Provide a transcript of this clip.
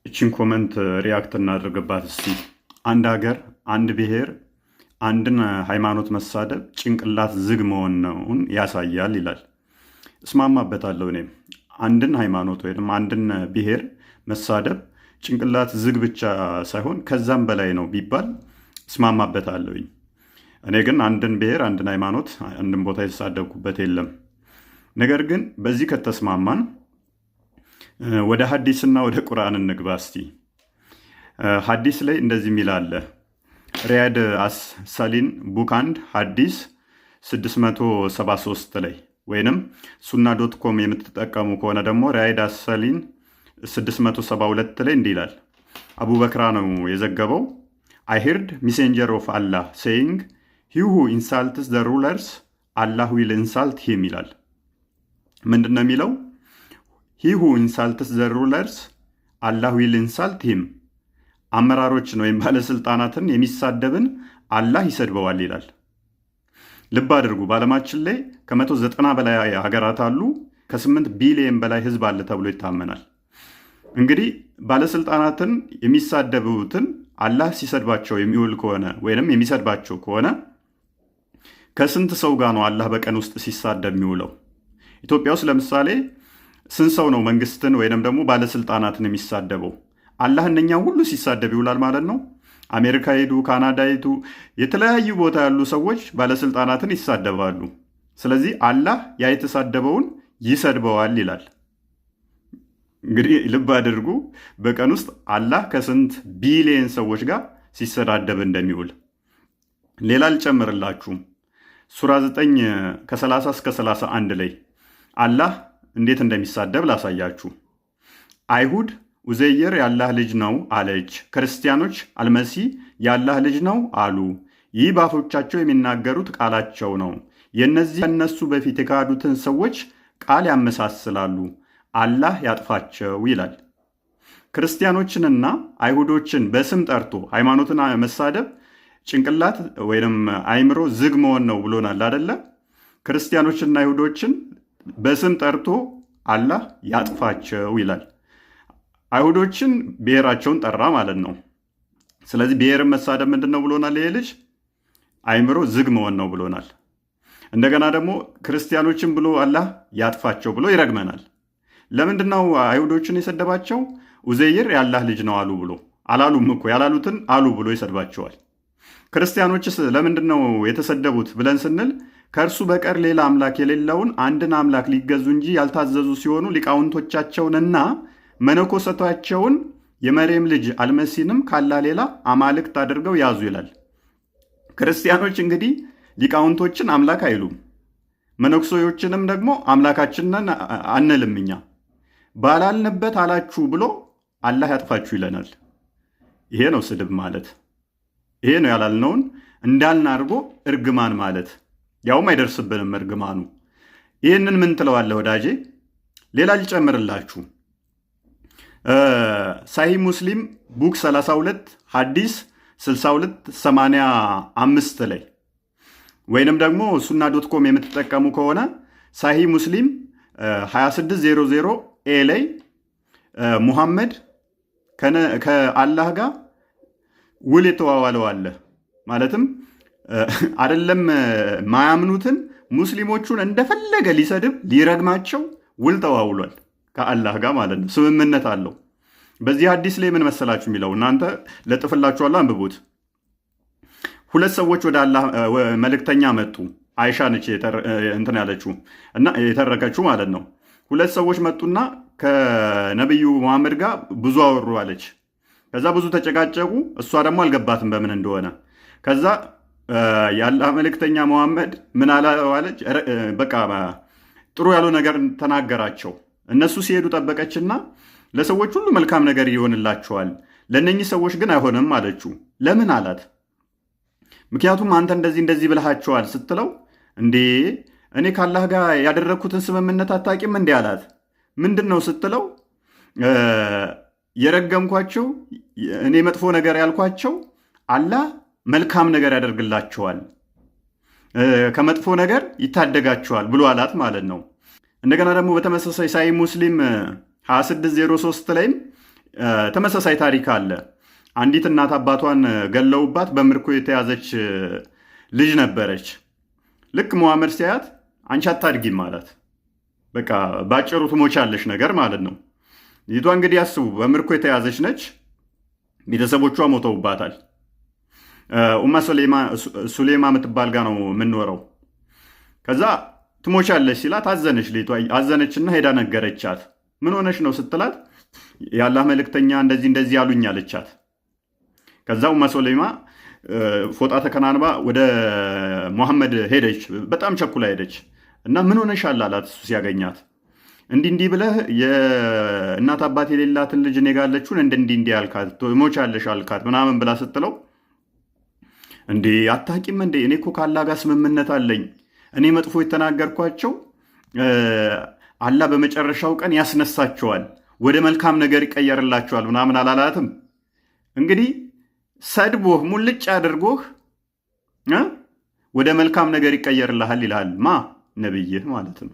እቺን ኮመንት ሪያክት እናድርግባት እስቲ። አንድ ሀገር፣ አንድ ብሔር፣ አንድን ሃይማኖት መሳደብ ጭንቅላት ዝግ መሆኑን ያሳያል ይላል። እስማማበታለሁ። እኔም አንድን ሃይማኖት ወይም አንድን ብሔር መሳደብ ጭንቅላት ዝግ ብቻ ሳይሆን ከዛም በላይ ነው ቢባል እስማማበታለሁኝ። እኔ ግን አንድን ብሔር፣ አንድን ሃይማኖት፣ አንድን ቦታ የተሳደብኩበት የለም። ነገር ግን በዚህ ከተስማማን ወደ ሐዲስና ወደ ቁርአን እንግባ እስቲ። ሐዲስ ላይ እንደዚህ የሚል አለ። ሪያድ አስ-ሳሊን ቡክ 1 ሐዲስ 673 ላይ ወይንም ሱና.ኮም የምትጠቀሙ ከሆነ ደግሞ ሪያድ አስ-ሳሊን 672 ላይ እንዲህ ይላል። አቡበክራ ነው የዘገበው። I heard messenger of Allah saying he who insults the rulers Allah will insult him ይላል። ምንድነው የሚለው? He who insults the rulers Allah will insult him። አመራሮችን ወይም ባለስልጣናትን የሚሳደብን አላህ ይሰድበዋል ይላል። ልብ አድርጉ። በዓለማችን ላይ ከ190 በላይ ሀገራት አሉ። ከ8 ቢሊዮን በላይ ህዝብ አለ ተብሎ ይታመናል። እንግዲህ ባለስልጣናትን የሚሳደቡትን አላህ ሲሰድባቸው የሚውል ከሆነ ወይንም የሚሰድባቸው ከሆነ ከስንት ሰው ጋር ነው አላህ በቀን ውስጥ ሲሳደብ የሚውለው? ኢትዮጵያ ውስጥ ለምሳሌ ስንት ሰው ነው መንግስትን ወይንም ደግሞ ባለስልጣናትን የሚሳደበው? አላህ እነኛው ሁሉ ሲሳደብ ይውላል ማለት ነው። አሜሪካ ሄዱ፣ ካናዳ ሄዱ፣ የተለያዩ ቦታ ያሉ ሰዎች ባለስልጣናትን ይሳደባሉ። ስለዚህ አላህ ያ የተሳደበውን ይሰድበዋል ይላል። እንግዲህ ልብ አድርጉ፣ በቀን ውስጥ አላህ ከስንት ቢሊየን ሰዎች ጋር ሲሰዳደብ እንደሚውል። ሌላ አልጨምርላችሁም። ሱራ 9 ከ30 እስከ 31 ላይ አላህ እንዴት እንደሚሳደብ ላሳያችሁ። አይሁድ ኡዘይር የአላህ ልጅ ነው አለች፣ ክርስቲያኖች አልመሲህ የአላህ ልጅ ነው አሉ። ይህ በአፎቻቸው የሚናገሩት ቃላቸው ነው። የእነዚህ ከእነሱ በፊት የካዱትን ሰዎች ቃል ያመሳስላሉ። አላህ ያጥፋቸው ይላል። ክርስቲያኖችንና አይሁዶችን በስም ጠርቶ ሃይማኖትን መሳደብ ጭንቅላት ወይም አይምሮ ዝግ መሆን ነው ብሎናል አደለ? ክርስቲያኖችንና አይሁዶችን በስም ጠርቶ አላህ ያጥፋቸው ይላል። አይሁዶችን ብሔራቸውን ጠራ ማለት ነው። ስለዚህ ብሔርን መሳደብ ምንድን ነው ብሎናል? ይሄ ልጅ አይምሮ ዝግ መሆን ነው ብሎናል። እንደገና ደግሞ ክርስቲያኖችን ብሎ አላህ ያጥፋቸው ብሎ ይረግመናል። ለምንድን ነው አይሁዶችን የሰደባቸው? ኡዘይር የአላህ ልጅ ነው አሉ ብሎ። አላሉም እኮ፣ ያላሉትን አሉ ብሎ ይሰድባቸዋል። ክርስቲያኖችስ ለምንድን ነው የተሰደቡት ብለን ስንል ከእርሱ በቀር ሌላ አምላክ የሌለውን አንድን አምላክ ሊገዙ እንጂ ያልታዘዙ ሲሆኑ ሊቃውንቶቻቸውንና መነኮሰታቸውን የመርየም ልጅ አልመሲንም ካላህ ሌላ አማልክት አድርገው ያዙ ይላል። ክርስቲያኖች እንግዲህ ሊቃውንቶችን አምላክ አይሉም፣ መነኩሴዎችንም ደግሞ አምላካችንን አንልም። እኛ ባላልንበት አላችሁ ብሎ አላህ ያጥፋችሁ ይለናል። ይሄ ነው ስድብ ማለት። ይሄ ነው ያላልነውን እንዳልን አድርጎ እርግማን ማለት። ያውም አይደርስብንም እርግማኑ። ይህንን ምን ትለዋለህ ወዳጄ? ሌላ ልጨምርላችሁ። ሳሂህ ሙስሊም ቡክ 32 ሐዲስ 6285 ላይ ወይንም ደግሞ ሱና.ኮም የምትጠቀሙ ከሆነ ሳሂህ ሙስሊም 2600 ኤ ላይ ሙሐመድ ከአላህ ጋር ውል የተዋዋለው አለ። ማለትም አይደለም ማያምኑትን ሙስሊሞቹን እንደፈለገ ሊሰድብ ሊረግማቸው ውል ተዋውሏል ከአላህ ጋር ማለት ነው። ስምምነት አለው። በዚህ ሐዲስ ላይ ምን መሰላችሁ የሚለው? እናንተ ለጥፍላችኋለሁ፣ አንብቡት። ሁለት ሰዎች ወደ አላህ መልእክተኛ መጡ። አይሻ ነች እንትን ያለችው እና የተረከችው ማለት ነው። ሁለት ሰዎች መጡና ከነቢዩ መሐመድ ጋር ብዙ አወሩ አለች። ከዛ ብዙ ተጨቃጨቁ። እሷ ደግሞ አልገባትም በምን እንደሆነ። ከዛ የአላህ መልእክተኛ መሐመድ ምን አለች? በቃ ጥሩ ያለው ነገር ተናገራቸው። እነሱ ሲሄዱ ጠበቀችና ለሰዎች ሁሉ መልካም ነገር ይሆንላቸዋል፣ ለእነኚህ ሰዎች ግን አይሆንም አለችው። ለምን አላት? ምክንያቱም አንተ እንደዚህ ብልሃቸዋል ስትለው፣ እንዴ እኔ ከአላህ ጋር ያደረግኩትን ስምምነት አታውቂም እንዴ አላት። ምንድን ነው ስትለው፣ የረገምኳቸው እኔ መጥፎ ነገር ያልኳቸው አላህ መልካም ነገር ያደርግላቸዋል፣ ከመጥፎ ነገር ይታደጋቸዋል ብሎ አላት ማለት ነው። እንደገና ደግሞ በተመሳሳይ ሳሂህ ሙስሊም 2603 ላይም ተመሳሳይ ታሪክ አለ። አንዲት እናት አባቷን ገለውባት በምርኮ የተያዘች ልጅ ነበረች። ልክ መሐመድ ሲያያት አንቺ አታድጊም ማለት በቃ ባጭሩ ትሞቻለሽ ነገር ማለት ነው። ልጅቷ እንግዲህ አስቡ፣ በምርኮ የተያዘች ነች። ቤተሰቦቿ ሞተውባታል። ኡማ ሱሌማ የምትባል ጋ ነው የምንኖረው። ከዛ ትሞቻለች ሲላት አዘነች። ልጅቷ አዘነችና ሄዳ ነገረቻት። ምን ሆነች ነው ስትላት የአላህ መልእክተኛ እንደዚህ እንደዚህ ያሉኝ አለቻት። ከዛ ኡማ ሱሌማ ፎጣ ተከናንባ ወደ ሙሐመድ ሄደች። በጣም ቸኩላ ሄደች እና ምን ሆነሻል አላት እሱ ሲያገኛት። እንዲህ ብለህ የእናት አባት የሌላትን ልጅ እኔ ጋር ያለችውን እንዲህ አልካት፣ ትሞቻለሽ አልካት ምናምን ብላ ስትለው እንዴ አታቂም እንዴ? እኔ እኮ ከአላህ ጋር ስምምነት አለኝ። እኔ መጥፎ የተናገርኳቸው አላህ በመጨረሻው ቀን ያስነሳቸዋል፣ ወደ መልካም ነገር ይቀየርላቸዋል ምናምን አላላትም። እንግዲህ ሰድቦህ ሙልጭ አድርጎህ ወደ መልካም ነገር ይቀየርልሃል ይልሃል። ማ ነብይህ ማለት ነው።